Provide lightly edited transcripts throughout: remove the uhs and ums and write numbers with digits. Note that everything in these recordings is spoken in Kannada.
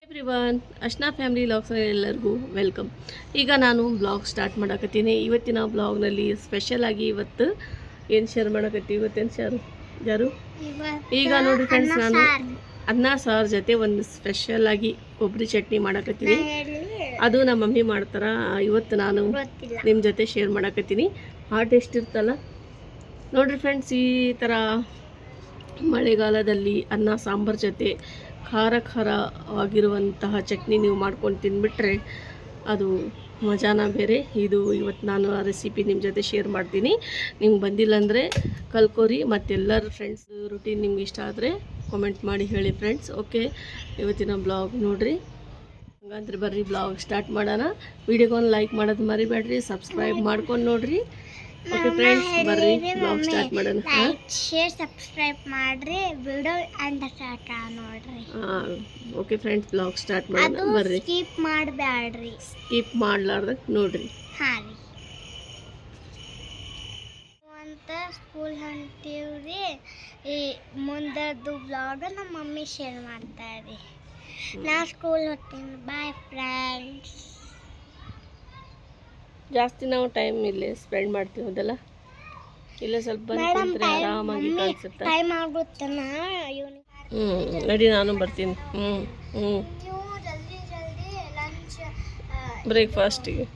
ಎವ್ರಿವನ್ ಅಶ್ನಾ ಫ್ಯಾಮಿಲಿ ವ್ಲಾಗ್ಸ್ ಎಲ್ಲರಿಗೂ ವೆಲ್ಕಮ್. ಈಗ ನಾನು ಬ್ಲಾಗ್ ಸ್ಟಾರ್ಟ್ ಮಾಡಕತ್ತೀನಿ. ಇವತ್ತಿನ ಬ್ಲಾಗ್ನಲ್ಲಿ ಸ್ಪೆಷಲ್ ಆಗಿ ಇವತ್ತು ಏನು ಶೇರ್ ಮಾಡಕತ್ತೀವಿ, ಇವತ್ತೇನು ಯಾರು ಈಗ ನೋಡಿ ಫ್ರೆಂಡ್ಸ್, ನಾನು ಅನ್ನ ಸಾರು ಜೊತೆ ಒಂದು ಸ್ಪೆಷಲ್ ಆಗಿ ಕೊಬ್ಬರಿ ಚಟ್ನಿ ಮಾಡಕತ್ತೀನಿ. ಅದು ನಮ್ಮ ಮಮ್ಮಿ ಮಾಡ್ತಾರ. ಇವತ್ತು ನಾನು ನಿಮ್ಮ ಜೊತೆ ಶೇರ್ ಮಾಡಕತ್ತೀನಿ. ಆ ಟೇಸ್ಟ್ ಇರ್ತಲ್ಲ ನೋಡಿರಿ ಫ್ರೆಂಡ್ಸ್. ಈ ಥರ ಮಳೆಗಾಲದಲ್ಲಿ ಅನ್ನ ಸಾಂಬಾರು ಜೊತೆ ಖಾರವಾಗಿರುವಂತಹ ಚಟ್ನಿ ನೀವು ಮಾಡ್ಕೊಂಡು ತಿಂದುಬಿಟ್ರೆ ಅದು ಮಜಾನ ಬೇರೆ. ಇದು ಇವತ್ತು ನಾನು ಆ ರೆಸಿಪಿ ನಿಮ್ಮ ಜೊತೆ ಶೇರ್ ಮಾಡ್ತೀನಿ. ನಿಮ್ಗೆ ಬಂದಿಲ್ಲ ಅಂದರೆ ಕಲ್ಕೋರಿ. ಮತ್ತೆಲ್ಲರ ಫ್ರೆಂಡ್ಸ್ ರುಟೀನ್ ನಿಮ್ಗೆ ಇಷ್ಟ ಆದರೆ ಕಾಮೆಂಟ್ ಮಾಡಿ ಹೇಳಿ ಫ್ರೆಂಡ್ಸ್. ಓಕೆ, ಇವತ್ತಿನ ಬ್ಲಾಗ್ ನೋಡಿರಿ. ಹಂಗಂದ್ರೆ ಬರ್ರಿ ಬ್ಲಾಗ್ ಸ್ಟಾರ್ಟ್ ಮಾಡೋಣ. ವಿಡಿಯೋಗೊಂದು ಲೈಕ್ ಮಾಡೋದು ಮರಿಬೇಡ್ರಿ, ಸಬ್ಸ್ಕ್ರೈಬ್ ಮಾಡ್ಕೊಂಡು ನೋಡಿರಿ. ಓಕೆ ಫ್ರೆಂಡ್ಸ್, ಬರ್ರಿ ಬ್ಲಾಗ್ ಸ್ಟಾರ್ಟ್ ಮಾಡೋಣ. ಶೇರ್ ಸಬ್ಸ್ಕ್ರೈಬ್ ಮಾಡ್ರಿ, ವಿಡಿಯೋ ಎಂಡ್ ಸ್ಟಾರ್ಟ್ ನೋಡ್ರಿ. ಓಕೆ ಫ್ರೆಂಡ್ಸ್, ಬ್ಲಾಗ್ ಸ್ಟಾರ್ಟ್ ಮಾಡೋಣ ಬರ್ರಿ. ಸ್ಕಿಪ್ ಮಾಡಬೇಡ್ರಿ, ಸ್ಕಿಪ್ ಮಾಡ್ಲಾರ್ದ ನೋಡ್ರಿ. ಹಾಂ ರೀ, ಅಂತ ಸ್ಕೂಲ್ ಹೊಂಟೀವ್ರಿ. ಈ ಮುಂದದ್ದು ಬ್ಲಾಗ್ ನಮ್ಮ ಮಮ್ಮಿ ಶೇರ್ ಮಾಡ್ತಾರೆ. ನಾ ಸ್ಕೂಲ್ ಹೋಗ್ತೀನಿ. Bye friends. ಜಾಸ್ತಿ ನಾವು ಟೈಮ್ ಇಲ್ಲೇ ಸ್ಪೆಂಡ್ ಮಾಡ್ತೀವಿ, ಹೌದಲ್ಲ? ಇಲ್ಲ ಸ್ವಲ್ಪ ಬಂದು ಆರಾಮಾಗಿ ಕಾಣಿಸುತ್ತೆ. ಟೈಮ್ ಆಗುತ್ತೆ. ನಡಿ, ನಾನು ಬರ್ತೀನಿ. ಬ್ರೇಕ್ಫಾಸ್ಟಿಗೆ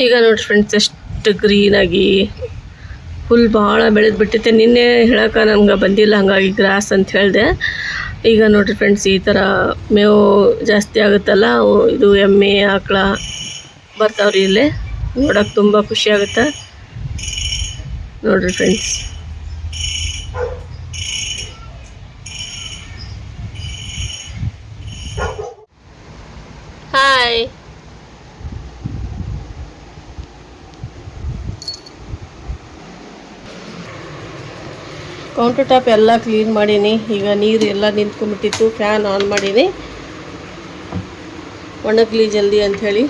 ಈಗ ನೋಡಿ ಫ್ರೆಂಡ್ಸ್, ಎಷ್ಟು ಗ್ರೀನಾಗಿ ಫುಲ್ ಭಾಳ ಬೆಳೆದು ಬಿಟ್ಟೈತೆ. ನಿನ್ನೆ ಹೇಳೋಕೆ ನಮ್ಗೆ ಬಂದಿಲ್ಲ, ಹಾಗಾಗಿ ಗ್ರಾಸ್ ಅಂತ ಹೇಳಿದೆ. ಈಗ ನೋಡಿರಿ ಫ್ರೆಂಡ್ಸ್, ಈ ಥರ ಮೇವು ಜಾಸ್ತಿ ಆಗುತ್ತಲ್ಲ, ಇದು ಎಮ್ಮೆ ಆಕಳ ಬರ್ತಾವ್ರಿ. ಇಲ್ಲೇ ನೋಡೋಕೆ ತುಂಬ ಖುಷಿ ಆಗುತ್ತೆ ನೋಡಿರಿ ಫ್ರೆಂಡ್ಸ್. ಹಾಯ್, ಕೌಂಟರ್ ಟಾಪ್ ಎಲ್ಲ ಕ್ಲೀನ್ ಮಾಡೀನಿ. ಈಗ ನೀರು ಎಲ್ಲ ನಿಂತ್ಕೊಂಡ್ಬಿಟ್ಟಿತ್ತು, ಫ್ಯಾನ್ ಆನ್ ಮಾಡೀನಿ ಒಣಗಲಿ ಜಲ್ದಿ ಅಂಥೇಳಿ.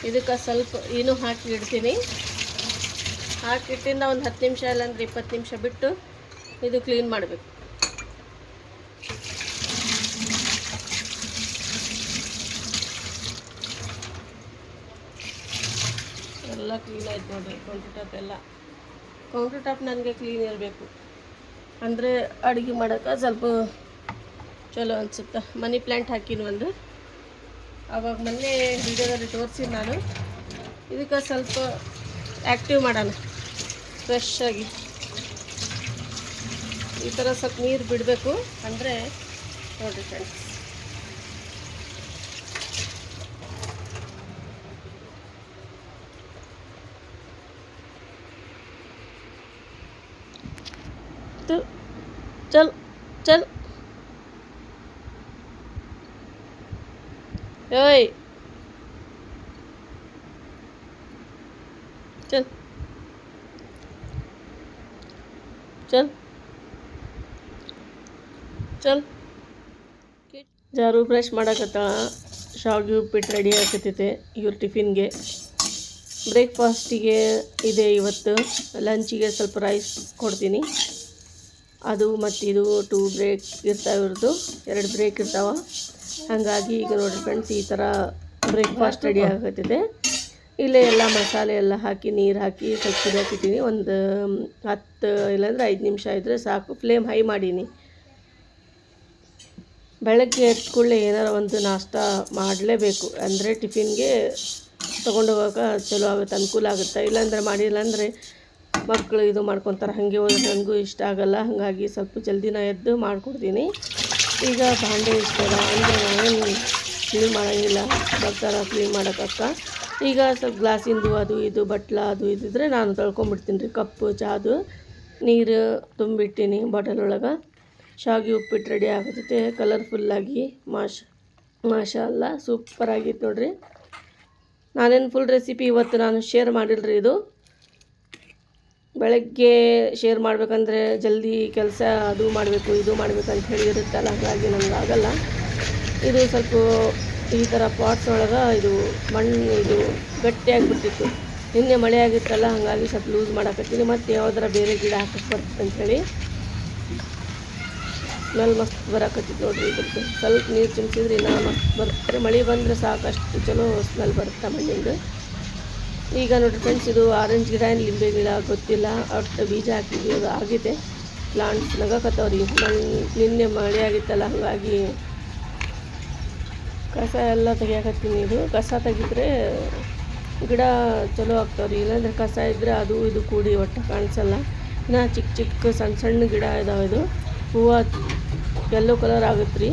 ಇದಕ್ಕೆ ಸ್ವಲ್ಪ ಏನೂ ಹಾಕಿ ಇಡ್ತೀನಿ. ಹಾಕಿಟ್ಟಿಂದ ಒಂದು 10 ನಿಮಿಷ ಇಲ್ಲಾಂದ್ರೆ 20 ನಿಮಿಷ ಬಿಟ್ಟು ಇದು ಕ್ಲೀನ್ ಮಾಡಬೇಕು. ಎಲ್ಲ ಕ್ಲೀನ್ ಆಯ್ತು ನೋಡಿರಿ. ಕೌಂಟರ್ ಟಾಪ್ ನನಗೆ ಕ್ಲೀನ್ ಇರಬೇಕು, ಅಂದರೆ ಅಡುಗೆ ಮಾಡೋಕೆ ಸ್ವಲ್ಪ ಚಲೋ ಅನಿಸುತ್ತೆ. ಮನಿ ಪ್ಲ್ಯಾಂಟ್ ಹಾಕಿನ ಒಂದು, ಆವಾಗ ಮೊನ್ನೆ ವಿಡಿಯೋದಲ್ಲಿ ತೋರಿಸಿ ನಾನು. ಇದಕ್ಕೆ ಸ್ವಲ್ಪ ಆ್ಯಕ್ಟಿವ್ ಮಾಡೋಣ, ಫ್ರೆಶ್ ಆಗಿ ಈ ಥರ ಸ್ವಲ್ಪ ನೀರು ಬಿಡಬೇಕು. ಅಂದರೆ ನೋಡಿರಿ ಫ್ರೆಂಡ್ಸ್, ಚಲ್ ಚಲ್ ಓಯ್ ಚಲ್ ಚಲ್ ಚಲ್. ಜಾರು ಬ್ರಷ್ ಮಾಡಕತ್ತ. ಶಾವಿಗೆ ಉಪ್ಪಿಟ್ಟು ರೆಡಿ ಆಗತೈತೆ ಇವ್ರ ಟಿಫಿನ್ಗೆ. ಬ್ರೇಕ್ಫಾಸ್ಟಿಗೆ ಇದೆ ಇವತ್ತು. ಲಂಚಿಗೆ ಸ್ವಲ್ಪ ರೈಸ್ ಕೊಡ್ತೀನಿ. ಅದು ಮತ್ತು ಇದು 2 ಬ್ರೇಕ್ ಇರ್ತಾವೆ, ಇವ್ರದ್ದು 2 ಬ್ರೇಕ್ ಇರ್ತಾವೆ. ಹಾಗಾಗಿ ಈಗ ನೋಡಿರಿ ಫ್ರೆಂಡ್ಸ್, ಈ ಥರ ಬ್ರೇಕ್ಫಾಸ್ಟ್ ರೆಡಿ ಆಗತ್ತಿದೆ. ಇಲ್ಲೇ ಎಲ್ಲ ಮಸಾಲೆ ಎಲ್ಲ ಹಾಕಿ ನೀರು ಹಾಕಿ ಸ್ವಲ್ಪ ಕುದಿಯಾಕಿದ್ದೀನಿ. ಒಂದು 10 ಇಲ್ಲಾಂದ್ರೆ 5 ನಿಮಿಷ ಇದ್ದರೆ ಸಾಕು. ಫ್ಲೇಮ್ ಹೈ ಮಾಡೀನಿ. ಬೆಳಗ್ಗೆ ಎದ್ದ ಕೂಡಲೇ ಏನಾರ ಒಂದು ನಾಷ್ಟ ಮಾಡಲೇಬೇಕು, ಅಂದರೆ ಟಿಫಿನ್ಗೆ ತೊಗೊಂಡು ಹೋಗೋಕೆ ಚಲೋ ಆಗುತ್ತೆ, ಅನುಕೂಲ ಆಗುತ್ತೆ. ಇಲ್ಲಾಂದ್ರೆ ಮಾಡಿಲ್ಲ ಅಂದರೆ ಮಕ್ಕಳು ಇದು ಮಾಡ್ಕೊತಾರೆ, ಹಾಗೆ ಹೋದ್ರೆ ನನಗೂ ಇಷ್ಟ ಆಗೋಲ್ಲ. ಹಾಗಾಗಿ ಸ್ವಲ್ಪ ಜಲ್ದಿನ ಎದ್ದು ಮಾಡಿಕೊಡ್ತೀನಿ. ಈಗ ಭಾಂಡೆ ಇಷ್ಟದ ಅಂದರೆ ನಾವೇನು ಕ್ಲೀನ್ ಮಾಡೋಂಗಿಲ್ಲ, ಬರ್ತಾರ ಕ್ಲೀನ್ ಮಾಡೋಕ್ಕಕ್ಕ. ಈಗ ಸ್ವಲ್ಪ ಗ್ಲಾಸಿಂದು ಅದು ಇದು ಬಟ್ಲ ಅದು ಇದ್ದಿದ್ರೆ ನಾನು ತೊಳ್ಕೊಂಬಿಡ್ತೀನಿ ರೀ. ಕಪ್ಪು ಚಾದು ನೀರು ತುಂಬಿಟ್ಟಿನಿ ಬಾಟಲ್ ಒಳಗೆ. ಶಾವಿಗೆ ಉಪ್ಪಿಟ್ಟು ರೆಡಿ ಆಗುತ್ತೆ ಕಲರ್ಫುಲ್ಲಾಗಿ. ಮಾಷಾ ಅಲ್ಲ, ಸೂಪರಾಗಿತ್ತು ನೋಡ್ರಿ. ನಾನೇನು ಫುಲ್ ರೆಸಿಪಿ ಇವತ್ತು ನಾನು ಶೇರ್ ಮಾಡಿಲ್ರಿ. ಇದು ಬೆಳಗ್ಗೆ ಶೇರ್ ಮಾಡಬೇಕಂದ್ರೆ ಜಲ್ದಿ ಕೆಲಸ ಅದು ಮಾಡಬೇಕು ಇದು ಮಾಡಬೇಕಂತ ಹೇಳಿ ಇರುತ್ತಲ್ಲ, ಹಾಗಾಗಿ ನನಗೆ ಆಗಲ್ಲ. ಇದು ಸ್ವಲ್ಪ ಈ ಥರ ಪಾಟ್ಸ್ ಒಳಗೆ ಇದು ಮಣ್ಣು ಇದು ಗಟ್ಟಿಯಾಗಿಬಿಟ್ಟಿತ್ತು. ನಿನ್ನೆ ಮಳೆ ಆಗಿತ್ತಲ್ಲ, ಹಾಗಾಗಿ ಸ್ವಲ್ಪ ಲೂಸ್ ಮಾಡಕತ್ತೀನಿ. ಮತ್ತು ಯಾವುದರ ಬೇರೆ ಗಿಡ ಹಾಕಕ್ಕೆ ಬರ್ತದೆ ಅಂಥೇಳಿ. ಸ್ಮೆಲ್ ಮಸ್ತ್ ಬರಕತ್ತಿತ್ತು ನೋಡ್ರಿ. ಇದಕ್ಕೆ ಸ್ವಲ್ಪ ನೀರು ಚಿಮ್ಸಿದ್ರೆ ಇನ್ನೂ ಮಸ್ತ್ ಬರುತ್ತೆ. ಮಳೆ ಬಂದರೆ ಸಾಕಷ್ಟು ಚಲೋ ಸ್ಮೆಲ್ ಬರುತ್ತೆ ಮಣ್ಣಿಂದು. ಈಗ ನೋಡಿರಿ ಫ್ರೆಂಡ್ಸ್, ಇದು ಆರೆಂಜ್ ಗಿಡ ಏನು ಲಿಂಬೆ ಗಿಡ ಗೊತ್ತಿಲ್ಲ, ಒಟ್ಟು ಬೀಜ ಹಾಕಿದ್ವಿ, ಅದು ಆಗಿದೆ. ಪ್ಲಾಂಟ್ಸ್ ನಗಕತ್ತವ್ರಿ. ನಿನ್ನೆ ಮಳೆ ಆಗಿತ್ತಲ್ಲ, ಹಾಗಾಗಿ ಕಸ ಎಲ್ಲ ತೆಗಿಯಾಕತ್ತೀನಿ. ಇದು ಕಸ ತೆಗಿದ್ರೆ ಗಿಡ ಚಲೋ ಆಗ್ತಾವ್ರಿ, ಇಲ್ಲಾಂದ್ರೆ ಕಸ ಇದ್ದರೆ ಅದು ಇದು ಕೂಡಿ ಒಟ್ಟು ಕಾಣಿಸಲ್ಲ. ಇನ್ನು ಚಿಕ್ಕ ಚಿಕ್ಕ ಸಣ್ಣ ಸಣ್ಣ ಗಿಡ ಇದಾವೆ. ಇದು ಹೂವು ಯೆಲ್ಲೋ ಕಲರ್ ಆಗುತ್ತೆ ರೀ,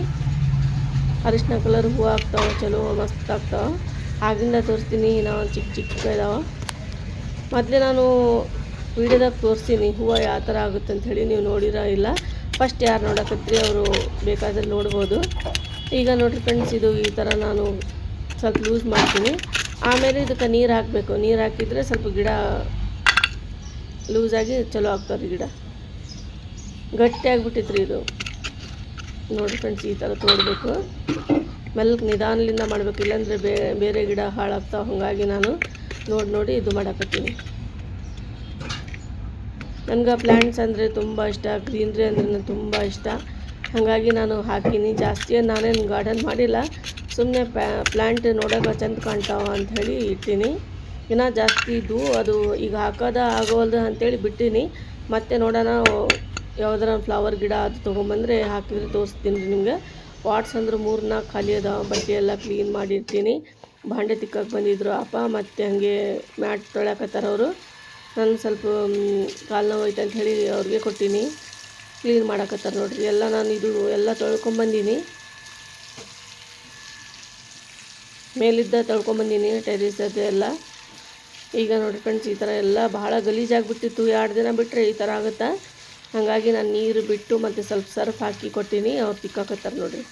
ಅರಿಶಿನ ಕಲರ್ ಹೂವು ಆಗ್ತಾವೆ, ಚಲೋ ಮಸ್ತ್ ಆಗ್ತಾವೆ. ಆಗಿಂದ ತೋರಿಸ್ತೀನಿ. ನಾವು ಚಿಕ್ಕ ಚಿಕ್ಕ ಇದಾವೆ. ಮೊದಲೇ ನಾನು ವೀಡಿಯೋದಾಗ ತೋರಿಸ್ತೀನಿ ಹೂವು ಯಾವ ಥರ ಆಗುತ್ತೆ ಅಂಥೇಳಿ. ನೀವು ನೋಡಿರೋ ಇಲ್ಲ. ಫಸ್ಟ್ ಯಾರು ನೋಡಕತ್ರಿ ಅವರು ಬೇಕಾದರೆ ನೋಡ್ಬೋದು. ಈಗ ನೋಡಿರಿ ಫ್ರೆಂಡ್ಸ್, ಇದು ಈ ಥರ ನಾನು ಸ್ವಲ್ಪ ಲೂಸ್ ಮಾಡ್ತೀನಿ. ಆಮೇಲೆ ಇದಕ್ಕೆ ನೀರು ಹಾಕಬೇಕು. ನೀರು ಹಾಕಿದರೆ ಸ್ವಲ್ಪ ಗಿಡ ಲೂಸಾಗಿ ಚಲೋ ಆಗ್ತಾವ್ರಿ. ಗಿಡ ಗಟ್ಟಿಯಾಗಿಬಿಟ್ಟಿತ್ರಿ ಇದು. ನೋಡಿ ಫ್ರೆಂಡ್ಸ್, ಈ ಥರ ತೋಡಬೇಕು. ಮೆಲ್ಲಗೆ ನಿಧಾನದಿಂದ ಮಾಡಬೇಕು, ಇಲ್ಲಾಂದರೆ ಬೇರೆ ಗಿಡ ಹಾಳಾಗ್ತಾವೆ. ಹಾಗಾಗಿ ನಾನು ನೋಡಿ ಇದು ಮಾಡಕತ್ತೀನಿ. ನನಗೆ ಪ್ಲ್ಯಾಂಟ್ಸ್ ಅಂದರೆ ತುಂಬ ಇಷ್ಟ, ಗ್ರೀನ್ರಿ ಅಂದರೆ ನನಗೆ ತುಂಬ ಇಷ್ಟ. ಹಾಗಾಗಿ ನಾನು ಹಾಕೀನಿ. ಜಾಸ್ತಿ ನಾನೇನು ಗಾರ್ಡನ್ ಮಾಡಿಲ್ಲ, ಸುಮ್ಮನೆ ಪ್ಲ್ಯಾಂಟ್ ನೋಡೋಕೆ ಚೆಂದ ಕಾಣ್ತಾವ ಅಂಥೇಳಿ ಇಟ್ಟೀನಿ. ಇನ್ನೂ ಜಾಸ್ತಿ ಇದ್ದು ಅದು ಈಗ ಹಾಕೋದ ಆಗೋಲ್ದು ಅಂಥೇಳಿ ಬಿಟ್ಟೀನಿ. ಮತ್ತೆ ನೋಡೋಣ ಯಾವ್ದಾರ ಫ್ಲವರ್ ಗಿಡ ಅದು ತೊಗೊಂಬಂದರೆ ಹಾಕಿದ್ರೆ ತೋರಿಸ್ತೀನಿ ರೀ ನಿಮ್ಗೆ. ಪಾಟ್ಸ್ ಅಂದ್ರೆ 3-4 ಖಾಲಿ ಅದಾವೆ. ಬಟ್ಟೆ ಎಲ್ಲ ಕ್ಲೀನ್ ಮಾಡಿರ್ತೀನಿ. ಭಾಂಡೆ ತಿಕ್ಕಕ್ಕೆ ಬಂದಿದ್ರು ಅಪ್ಪ, ಮತ್ತು ಹಾಗೆ ಮ್ಯಾಟ್ ತೊಳ್ಯಾಕತ್ತಾರ ಅವರು. ನಾನು ಸ್ವಲ್ಪ ಕಾಲು ನೋವು ಐತೆ ಅಂಥೇಳಿ ಅವ್ರಿಗೆ ಕೊಟ್ಟೀನಿ. ಕ್ಲೀನ್ ಮಾಡಕತ್ತಾರೆ ನೋಡಿರಿ. ಎಲ್ಲ ನಾನು ಇದು ಎಲ್ಲ ತೊಳ್ಕೊಂಬಂದೀನಿ, ಮೇಲಿದ್ದ ತೊಳ್ಕೊಂಬಂದೀನಿ, ಟೆರೇಸ್ ಅದು ಎಲ್ಲ. ಈಗ ನೋಡಿ ಫ್ರೆಂಡ್ಸ್, ಈ ಥರ ಎಲ್ಲ ಭಾಳ ಗಲೀಜಾಗಿಬಿಟ್ಟಿತ್ತು. 2 ದಿನ ಬಿಟ್ಟರೆ ಈ ಥರ ಆಗುತ್ತೆ. ಹಾಗಾಗಿ ನಾನು ನೀರು ಬಿಟ್ಟು ಮತ್ತು ಸ್ವಲ್ಪ ಸರ್ಫ್ ಹಾಕಿ ಕೊಟ್ಟೀನಿ. ಅವ್ರು ತಿಕ್ಕಾಕತ್ತಾರೆ ನೋಡಿರಿ.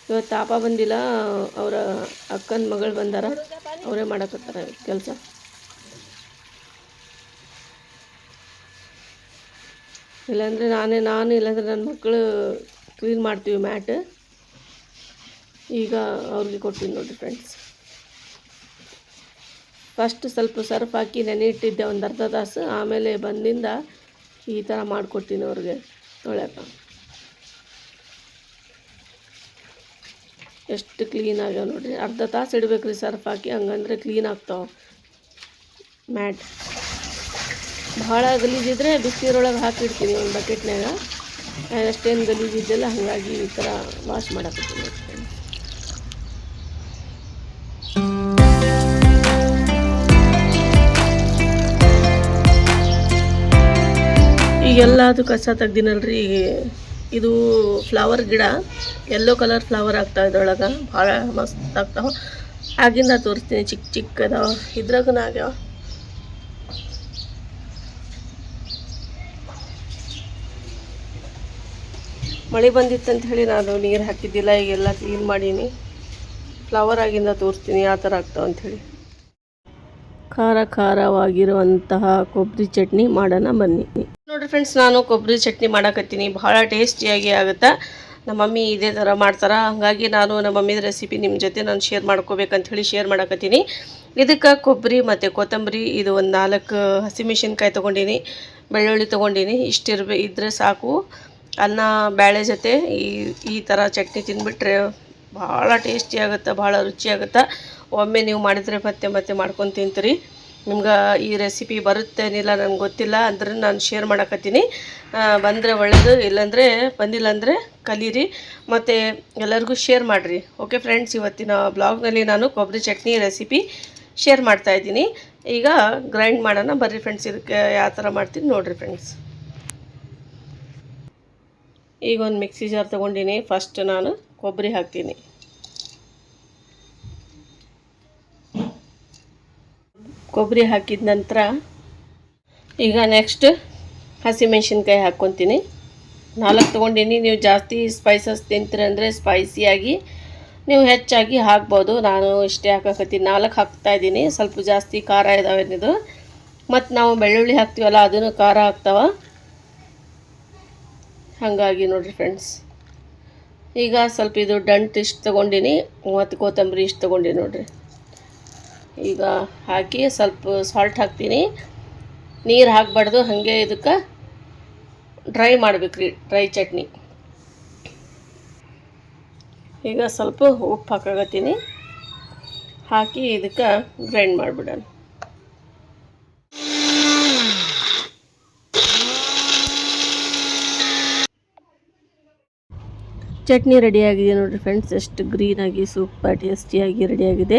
ಇವತ್ತು ತಾಪ ಬಂದಿಲ್ಲ, ಅವರ ಅಕ್ಕನ ಮಗಳು ಬಂದಾರ, ಅವರೇ ಮಾಡಕತ್ತಾರೆ ಕೆಲಸ. ಇಲ್ಲಾಂದರೆ ನಾನು ಇಲ್ಲಾಂದರೆ ನನ್ನ ಮಕ್ಕಳು ಕ್ಲೀನ್ ಮಾಡ್ತೀವಿ ಮ್ಯಾಟ್. ಈಗ ಅವ್ರಿಗೆ ಕೊಡ್ತೀನಿ ನೋಡಿರಿ ಫ್ರೆಂಡ್ಸ್. ಫಸ್ಟ್ ಸ್ವಲ್ಪ ಸರ್ಫ್ ಹಾಕಿ ನೆನೆ ಇಟ್ಟಿದ್ದೆ ಒಂದು ಅರ್ಧ ತಾಸು. ಆಮೇಲೆ ಬಂದಿಂದ ಈ ಥರ ಮಾಡಿಕೊಡ್ತೀನಿ ಅವ್ರಿಗೆ ತೊಳ್ಯಾಕ. ಎಷ್ಟು ಕ್ಲೀನ್ ಆಗ್ಯಾವ ನೋಡಿರಿ. ಅರ್ಧ ತಾಸು ಇಡಬೇಕು ರೀ ಸರ್ಫ್ ಹಾಕಿ, ಹಂಗಂದ್ರೆ ಕ್ಲೀನ್ ಆಗ್ತಾವೆ ಮ್ಯಾಟ್. ಭಾಳ ಗಲೀಜಿದ್ರೆ ಬಿಸಿನೀರೊಳಗೆ ಹಾಕಿಡ್ತೀನಿ ಒಂದು ಬಕೆಟ್ನಾಗ. ಅಷ್ಟೇನು ಗಲೀಜಿದ್ದೆಲ್ಲ, ಹಾಗಾಗಿ ಈ ಥರ ವಾಶ್ ಮಾಡಕತ್ತೀನಿ. ಈಗೆಲ್ಲ ಅದು ಕಸ ತೆಗ್ದಿನಲ್ರಿ. ಇದು ಫ್ಲವರ್ ಗಿಡ, ಯೆಲ್ಲೋ ಕಲರ್ ಫ್ಲವರ್ ಆಗ್ತಾವೆ ಇದ್ರೊಳಗೆ, ಭಾಳ ಮಸ್ತ್ ಆಗ್ತಾವೆ. ಆಗಿಂದ ತೋರಿಸ್ತೀನಿ. ಚಿಕ್ಕ ಚಿಕ್ಕ ಅದಾವ, ಇದ್ರಾಗೂ ಆಗ್ಯಾವ. ಮಳೆ ಬಂದಿತ್ತಂತ ಹೇಳಿ ನಾನು ನೀರು ಹಾಕಿದ್ದಿಲ್ಲ. ಈಗೆಲ್ಲ ಕ್ಲೀನ್ ಮಾಡೀನಿ. ಫ್ಲವರ್ ಆಗಿಂದ ತೋರಿಸ್ತೀನಿ ಯಾವ ಥರ ಆಗ್ತಾವೆ ಅಂಥೇಳಿ. ಖಾರವಾಗಿರುವಂತಹ ಕೊಬ್ಬರಿ ಚಟ್ನಿ ಮಾಡೋಣ ಬನ್ನಿ. ನೋಡಿರಿ ಫ್ರೆಂಡ್ಸ್, ನಾನು ಕೊಬ್ಬರಿ ಚಟ್ನಿ ಮಾಡಕತ್ತೀನಿ. ಭಾಳ ಟೇಸ್ಟಿಯಾಗಿ ಆಗುತ್ತೆ. ನಮ್ಮ ಮಮ್ಮಿ ಇದೇ ಥರ ಮಾಡ್ತಾರೆ. ಹಾಗಾಗಿ ನಾನು ನಮ್ಮ ಮಮ್ಮಿದ ರೆಸಿಪಿ ನಿಮ್ಮ ಜೊತೆ ನಾನು ಶೇರ್ ಮಾಡ್ಕೋಬೇಕಂತ ಹೇಳಿ ಶೇರ್ ಮಾಡಕತ್ತೀನಿ. ಇದಕ್ಕೆ ಕೊಬ್ಬರಿ ಮತ್ತು ಕೊತ್ತಂಬರಿ, ಇದು ಒಂದು 4 ಹಸಿಮೆಣಸಿನ್ಕಾಯಿ ತೊಗೊಂಡಿನಿ, ಬೆಳ್ಳುಳ್ಳಿ ತೊಗೊಂಡಿನಿ. ಇದ್ರೆ ಸಾಕು. ಅನ್ನ ಬೇಳೆ ಜೊತೆ ಈ ಥರ ಚಟ್ನಿ ತಿಂದುಬಿಟ್ರೆ ಭಾಳ ಟೇಸ್ಟಿ ಆಗುತ್ತೆ, ಭಾಳ ರುಚಿಯಾಗುತ್ತೆ. ಒಮ್ಮೆ ನೀವು ಮಾಡಿದರೆ ಮತ್ತೆ ಮಾಡ್ಕೊಂಡು ತಿಂತೀರಿ. ನಿಮ್ಗೆ ಈ ರೆಸಿಪಿ ಬರುತ್ತೇನಿಲ್ಲ ನನಗೆ ಗೊತ್ತಿಲ್ಲ, ಅಂದ್ರೆ ನಾನು ಶೇರ್ ಮಾಡಕತ್ತೀನಿ. ಬಂದರೆ ಒಳ್ಳೆಯದು, ಇಲ್ಲಾಂದರೆ ಬಂದಿಲ್ಲ ಅಂದರೆ ಕಲೀರಿ, ಮತ್ತು ಎಲ್ಲರಿಗೂ ಶೇರ್ ಮಾಡಿರಿ. ಓಕೆ ಫ್ರೆಂಡ್ಸ್, ಇವತ್ತಿನ ಬ್ಲಾಗ್ನಲ್ಲಿ ನಾನು ಕೊಬ್ಬರಿ ಚಟ್ನಿ ರೆಸಿಪಿ ಶೇರ್ ಮಾಡ್ತಾಯಿದ್ದೀನಿ. ಈಗ ಗ್ರೈಂಡ್ ಮಾಡೋಣ ಬರ್ರಿ ಫ್ರೆಂಡ್ಸ್. ಇದಕ್ಕೆ ಯಾವ ಥರ ಮಾಡ್ತೀನಿ ನೋಡಿರಿ ಫ್ರೆಂಡ್ಸ್. ಈಗ ಒಂದು ಮಿಕ್ಸಿ ಜಾರ್ ತೊಗೊಂಡಿನಿ. ಫಸ್ಟ್ ನಾನು ಕೊಬ್ಬರಿ ಹಾಕ್ತೀನಿ. ಕೊಬ್ಬರಿ ಹಾಕಿದ ನಂತರ ಈಗ ನೆಕ್ಸ್ಟ್ ಹಸಿಮೆಣ್ಸಿನ್ಕಾಯಿ ಹಾಕ್ಕೊತೀನಿ. 4 ತೊಗೊಂಡಿನಿ. ನೀವು ಜಾಸ್ತಿ ಸ್ಪೈಸಸ್ ತಿಂತೀರಂದರೆ ಸ್ಪೈಸಿಯಾಗಿ ನೀವು ಹೆಚ್ಚಾಗಿ ಹಾಕ್ಬೋದು. ನಾನು ಇಷ್ಟೇ ಹಾಕಕತ್ತೀನಿ, 4 ಹಾಕ್ತಾಯಿದ್ದೀನಿ. ಸ್ವಲ್ಪ ಜಾಸ್ತಿ ಖಾರ ಇದ್ದಾವೆ ಇದು. ಮತ್ತು ನಾವು ಬೆಳ್ಳುಳ್ಳಿ ಹಾಕ್ತೀವಲ್ಲ ಅದನ್ನು ಖಾರ ಆಗ್ತಾವ. ಹಾಗಾಗಿ ನೋಡಿರಿ ಫ್ರೆಂಡ್ಸ್, ಈಗ ಸ್ವಲ್ಪ ಇದು ದಂಟು ಇಷ್ಟು ತೊಗೊಂಡಿನಿ ಮತ್ತು ಕೊತ್ತಂಬರಿ ಇಷ್ಟು ತೊಗೊಂಡಿನಿ ನೋಡಿರಿ. ಈಗ ಹಾಕಿ ಸ್ವಲ್ಪ ಸಾಲ್ಟ್ ಹಾಕ್ತೀನಿ. ನೀರು ಹಾಕಬಾರ್ದು, ಹಾಗೆ ಇದಕ್ಕೆ ಡ್ರೈ ಮಾಡ್ಬೇಕ್ರಿ, ಡ್ರೈ ಚಟ್ನಿ. ಈಗ ಸ್ವಲ್ಪ ಉಪ್ಪು ಹಾಕಾಕತ್ತೀನಿ, ಹಾಕಿ ಇದಕ್ಕೆ ಗ್ರೈಂಡ್ ಮಾಡಿಬಿಡೋಣ. ಚಟ್ನಿ ರೆಡಿಯಾಗಿದೆ ನೋಡಿರಿ ಫ್ರೆಂಡ್ಸ್, ಎಷ್ಟು ಗ್ರೀನಾಗಿ ಸೂಪರ್ ಟೇಸ್ಟಿಯಾಗಿ ರೆಡಿಯಾಗಿದೆ.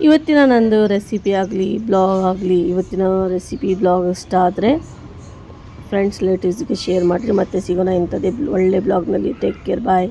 ಇವತ್ತಿನ ನಂದು ರೆಸಿಪಿ ಆಗಲಿ ಬ್ಲಾಗ್ ಆಗಲಿ, ಇವತ್ತಿನ ರೆಸಿಪಿ ಬ್ಲಾಗ್ ಇಷ್ಟ ಆದರೆ ಫ್ರೆಂಡ್ಸ್ ರಿಲೇಟಿವ್ಸ್ಗೆ ಶೇರ್ ಮಾಡಿರಿ. ಮತ್ತೆ ಸಿಗೋಣ ಇಂಥದ್ದೇ ಒಳ್ಳೆ ಬ್ಲಾಗ್ನಲ್ಲಿ. ಟೇಕ್ ಕೇರ್, ಬಾಯ್.